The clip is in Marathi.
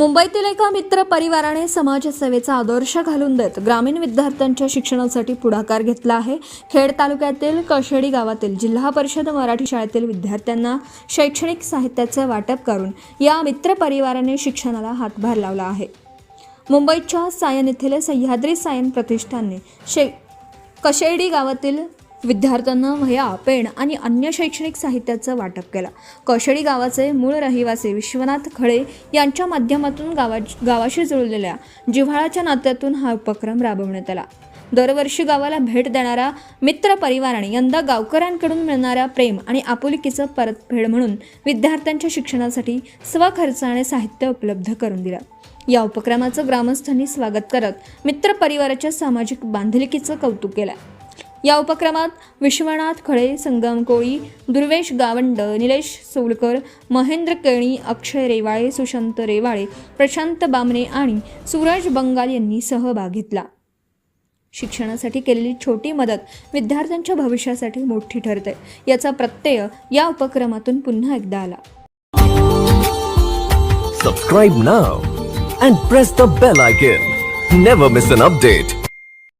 मुंबईतील एका मित्र परिवाराने समाजसेवेचा आदर्श घालून देत ग्रामीण विद्यार्थ्यांच्या शिक्षणासाठी पुढाकार घेतला आहे। खेड तालुक्यातील कशेडी गावातील जिल्हा परिषद मराठी शाळेतील विद्यार्थ्यांना शैक्षणिक साहित्याचे वाटप करून या मित्र परिवाराने शिक्षणाला हातभार लावला आहे। मुंबईच्या सायन येथील सह्याद्री सायन प्रतिष्ठानने कशेडी गावातील विद्यार्थ्यांना वह्या, पेन आणि अन्य शैक्षणिक साहित्याचं वाटप केलं। कशेडी गावाचे मूळ रहिवासी विश्वनाथ खळे यांच्या माध्यमातून गावाशी जुळलेल्या जिव्हाळ्याच्या नात्यातून हा उपक्रम राबवण्यात आला। दरवर्षी गावाला भेट देणाऱ्या मित्र परिवाराने यंदा गावकऱ्यांकडून मिळणाऱ्या प्रेम आणि आपुलकीचं परतफेड म्हणून विद्यार्थ्यांच्या शिक्षणासाठी स्वखर्चाने साहित्य उपलब्ध करून दिलं। या उपक्रमाचं ग्रामस्थांनी स्वागत करत मित्र परिवाराच्या सामाजिक बांधिलकीचं कौतुक केलं। या उपक्रमात विश्वनाथ खळे, संगम कोळी, दुर्वेश गावंड, निलेश सोलकर, महेंद्र केणी, अक्षय रेवाळे, सुशांत रेवाळे, प्रशांत बामणे आणि सूरज बंगाल यांनी सहभाग घेतला। शिक्षणासाठी केलेली छोटी मदत विद्यार्थ्यांच्या भविष्यासाठी मोठी ठरते, याचा प्रत्यय या उपक्रमातून पुन्हा एकदा आला। Subscribe now and press the bell icon. Never miss an update.